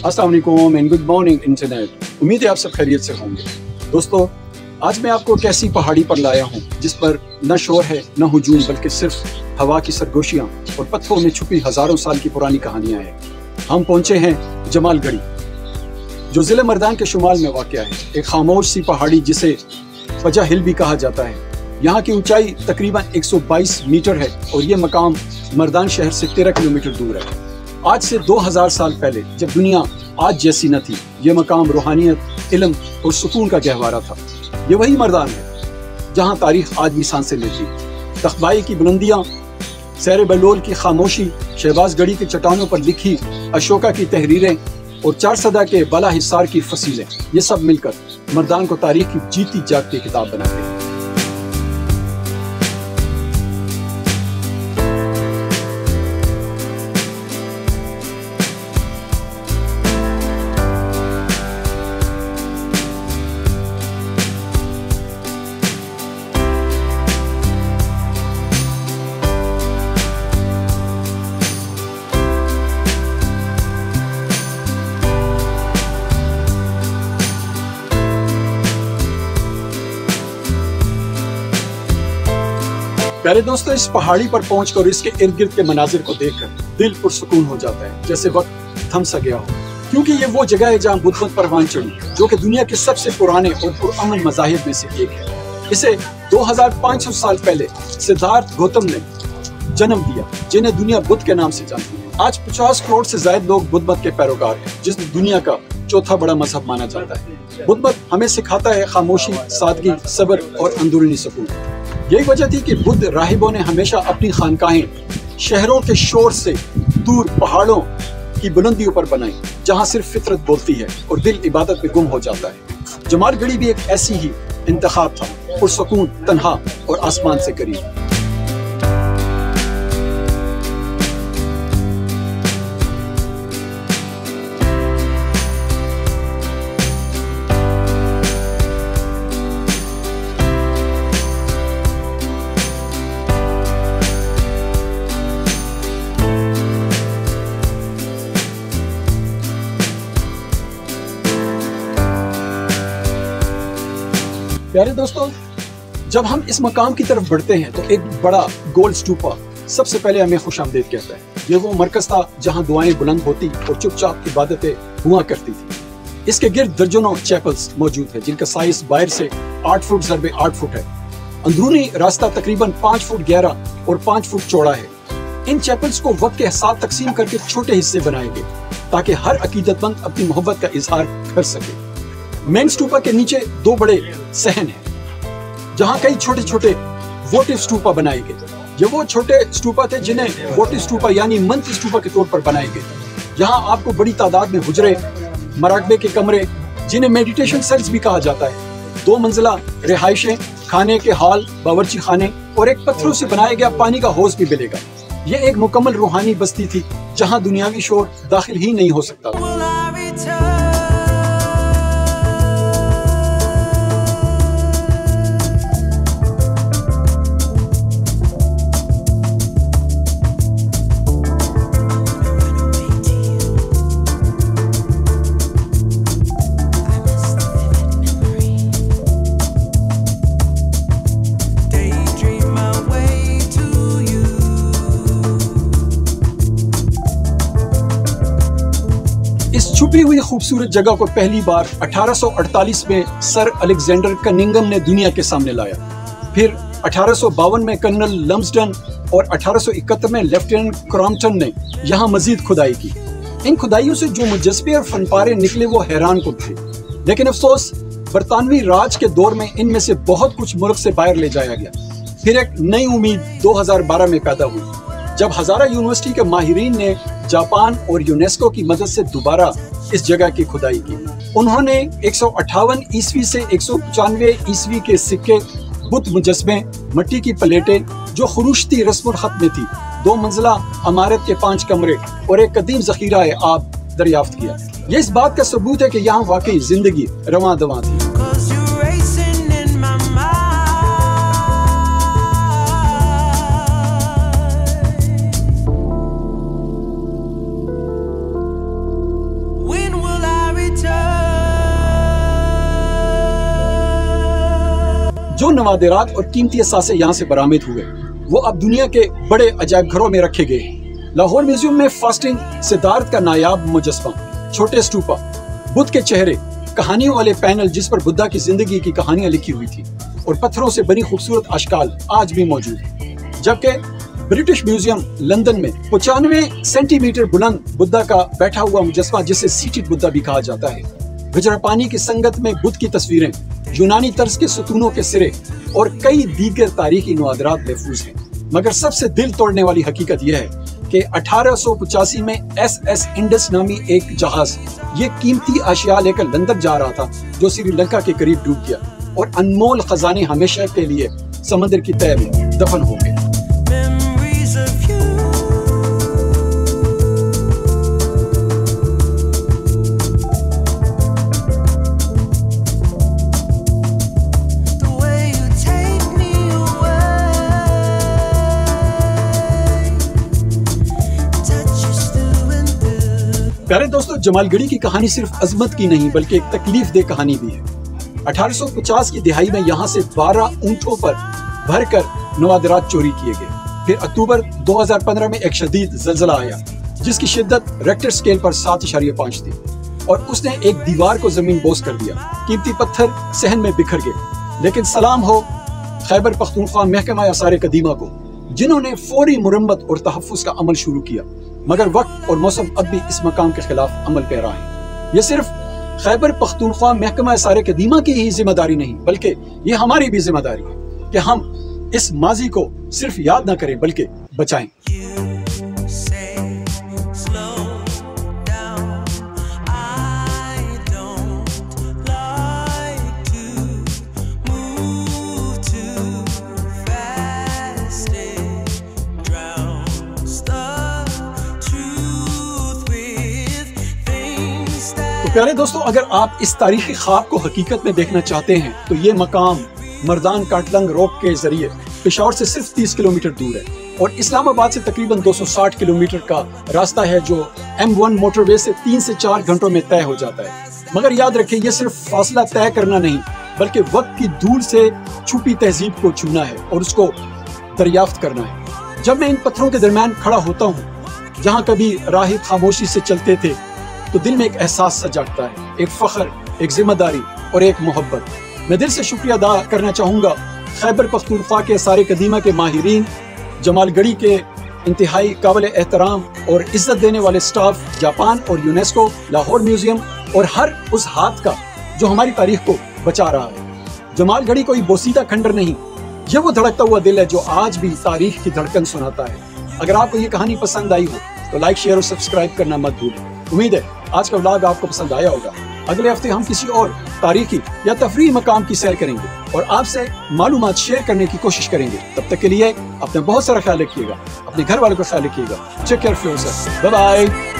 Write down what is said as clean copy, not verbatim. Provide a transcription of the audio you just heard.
अस्सलाम वालेकुम and good morning internet. उम्मीद है आप सब खैरियत से होंगे। दोस्तों, आज मैं आपको एक ऐसी पहाड़ी पर लाया हूँ जिस पर न शोर है न हुजूम, बल्कि सिर्फ हवा की सरगोशियाँ और पत्थरों में छुपी हजारों साल की पुरानी कहानियाँ हैं। हम पहुँचे हैं जमालगढ़ी, जो जिले मर्दान के शुमाल में वाक़ है। एक खामोश सी पहाड़ी जिसे वजा हिल भी कहा जाता है। यहाँ की ऊंचाई तकरीबन 122 मीटर है और ये मकाम मर्दान शहर से 13 किलोमीटर दूर है। आज से 2000 साल पहले, जब दुनिया आज जैसी न थी, ये मकाम रूहानियत, इल्म और सुकून का गहवारा था। ये वही मर्दान है जहाँ तारीख आज भी सांसें लेती। तख्बाई की बुलंदियाँ, सैर बलोल की खामोशी, शहबाजगढ़ी की चट्टानों पर लिखी अशोका की तहरीरें और चारसदा के बाला हिसार की फसीलें, ये सब मिलकर मर्दान को तारीख की जीती जागती किताब बनाते हैं। प्यारे दोस्तों, इस पहाड़ी पर पहुंचकर इसके इर्द गिर्द के मनाजिर को देखकर दिल पुरसुकून हो जाता है, जैसे वक्त थम सा गया हो। क्योंकि ये वो जगह है जहाँ बुद्ध परवान चढ़ी, जो कि दुनिया के सबसे पुराने और पुरअमन मज़ाहिब में से एक है। इसे 2500 साल पहले सिद्धार्थ गौतम ने जन्म दिया, जिन्हें दुनिया बुद्ध के नाम से जानती है। आज 50 करोड़ से ज्यादा लोग बुद्ध मत के पैरोकार हैं, जिसमें दुनिया का चौथा बड़ा मजहब माना जाता है। बुद्ध मत हमें सिखाता है खामोशी, सादगी, सब्र और अंदरूनी सुकून। यही वजह थी कि बुद्ध राहिबों ने हमेशा अपनी खानकाहें शहरों के शोर से दूर पहाड़ों की बुलंदियों पर बनाई, जहां सिर्फ फितरत बोलती है और दिल इबादत में गुम हो जाता है। जमालगढ़ी भी एक ऐसी ही इंतखाब था, पुरसुकून, तन्हा और आसमान से करीब। प्यारे दोस्तों, जब हम इस मकाम की तरफ बढ़ते हैं तो एक बड़ा गोल स्टूपा सबसे पहले हमें खुशामदीद कहता है। ये वो मरकज था जहां दुआएं बुलंद होती और चुपचाप इबादतें हुआ करती थी। इसके गिर्द दर्जनों चैपल्स मौजूद है, जिनका साइज बाहर से 8 फुट ज़रबे 8 फुट है। अंदरूनी रास्ता तकरीबन 5 फुट गहरा और 5 फुट चौड़ा है। इन चैपल्स को वक्त के साथ तकसीम करके छोटे हिस्से बनाए गए, ताकि हर अकीदतमंद अपनी मोहब्बत का इजहार कर सके। मेन स्टूपा के नीचे 2 बड़े सहन हैं, जहां कई छोटे छोटे वोटिव स्टूपा बनाए गए। ये वो छोटे स्टूपा थे जिन्हें वोटिव स्टूपा यानी मंत्र स्टूपा के तौर पर बनाए गए। यहाँ आपको बड़ी तादाद में हुजरे, मराकबे के कमरे, जिन्हें मेडिटेशन सेल्स भी कहा जाता है, 2 मंजिला रिहाइशें, खाने के हॉल, बावर्ची खाने और एक पत्थरों से बनाया गया पानी का हौज भी मिलेगा। यह एक मुकम्मल रूहानी बस्ती थी, जहाँ दुनियावी शोर दाखिल ही नहीं हो सकता था। छुपी हुई खूबसूरत जगह को पहली बार 1848 में सर अलेक्जेंडर कनिंघम ने दुनिया के सामने लाया। फिर 1852 में कर्नल लम्सडन और 1871 में लेफ्टिनेंट क्रॉम्पटन ने यहाँ मजीद खुदाई की। इन खुदाइयों से जो मुजस्मे और फनपारे निकले वो हैरान कुन थे। लेकिन अफसोस, बरतानवी राज के दौर में इनमें से बहुत कुछ मुल्क से बाहर ले जाया गया। फिर एक नई उम्मीद 2012 में पैदा हुई, जब हजारा यूनिवर्सिटी के माहिरीन ने जापान और यूनेस्को की मदद से दोबारा इस जगह की खुदाई की। उन्होंने 158 ईस्वी से 195 ईस्वी के सिक्के, बुत मुजस्मे, मिट्टी की प्लेटें जो खुरुश्ती रस्मुल खत में थी, 2 मंजिला इमारत के 5 कमरे और एक कदीम जखीरा आब दरियाफ्त किया। ये इस बात का सबूत है कि यहाँ वाकई जिंदगी रवां दवां थी। When जो नवादिरात और कीमती असासे यहाँ से बरामद हुए वो अब दुनिया के बड़े अजायब घरों में रखे गए हैं। लाहौर म्यूजियम में फास्टिंग सिद्धार्थ का नायाब मुजस्मा, छोटे स्टूपा, बुद्ध के चेहरे, कहानियों वाले पैनल जिस पर बुद्धा की जिंदगी की कहानियां लिखी हुई थी और पत्थरों से बनी खूबसूरत अशकाल आज भी मौजूद है। जबकि ब्रिटिश म्यूजियम लंदन में 95 सेंटीमीटर बुलंद बुद्धा का बैठा हुआ मुजस्मा, जिसे सीटेड बुद्धा भी कहा जाता है, वज्रपानी की संगत में बुद्ध की तस्वीरें, यूनानी तर्ज के सुतूनों के सिरे और कई दीगर तारीखी नवादिरात महफूज हैं। मगर सबसे दिल तोड़ने वाली हकीकत यह है कि 1885 में SS इंडस नामी एक जहाज ये कीमती आशिया लेकर लंदन जा रहा था, जो श्रीलंका के करीब डूब गया और अनमोल खजाने हमेशा के लिए समंदर की तह में दफन हो गए। प्यारे दोस्तों, जमालगढ़ी की कहानी सिर्फ अजमत की नहीं बल्कि एक तकलीफ दे कहानी भी है। 1850 की दिहाई में यहाँ से 12 ऊंटों पर भरकर नवादिरात चोरी किए गए। फिर अक्टूबर 2015 में एक शदीद ज़लज़ला आया जिसकी शिद्दत रेक्टर स्केल पर 7.5 थी और उसने एक दीवार को जमीन बोस कर दिया। कीमती पत्थर सहन में बिखर गए। लेकिन सलाम हो खैबर पख्तूनख्वा महकमा आसार कदीमा को, जिन्होंने फौरी मुरम्मत और तहफ़्फ़ुज़ का अमल शुरू किया। मगर वक्त और मौसम अब भी इस मकाम के खिलाफ अमल पैरा है। ये सिर्फ खैबर पख्तूनख्वा महकमा आसार कदीमा की ही जिम्मेदारी नहीं बल्कि ये हमारी भी जिम्मेदारी है कि हम इस माजी को सिर्फ याद न करें बल्कि बचाएं। प्यारे दोस्तों, अगर आप इस तारीखी ख्वाब को हकीकत में देखना चाहते हैं तो ये मकाम मर्दान काटलंग रोप के जरिए पेशावर से सिर्फ 30 किलोमीटर दूर है और इस्लामाबाद से तकरीबन 260 किलोमीटर का रास्ता है, जो M1 मोटरवे से 3 से 4 घंटों में तय हो जाता है। मगर याद रखें, ये सिर्फ फासला तय करना नहीं बल्कि वक्त की दूर से छुपी तहजीब को छूना है और उसको दरियाफ्त करना है। जब मैं इन पत्थरों के दरमियान खड़ा होता हूँ जहाँ कभी राहिब खामोशी से चलते थे, तो दिल में एक एहसास सा जागता है, एक फख्र, एक जिम्मेदारी और एक मोहब्बत। मैं दिल से शुक्रिया अदा करना चाहूँगा खैबर पख्तूनख्वा के आसार कदीमा के माहिरीन, जमालगढ़ी के इंतहाई काबिल एहतराम और इज्जत देने वाले स्टाफ, जापान और यूनेस्को, लाहौर म्यूजियम और हर उस हाथ का जो हमारी तारीख को बचा रहा है। जमालगढ़ी कोई बोसीदा खंडर नहीं, ये वो धड़कता हुआ दिल है जो आज भी तारीख की धड़कन सुनाता है। अगर आपको ये कहानी पसंद आई हो तो लाइक, शेयर और सब्सक्राइब करना मत भूलें। उम्मीद है आज का व्लॉग आपको पसंद आया होगा। अगले हफ्ते हम किसी और तारीखी या तफरीही मकाम की सैर करेंगे और आपसे मालूमात शेयर करने की कोशिश करेंगे। तब तक के लिए अपना बहुत सारा ख्याल रखिएगा, अपने घर वालों का ख्याल रखिएगा। Take care of yourself, bye bye.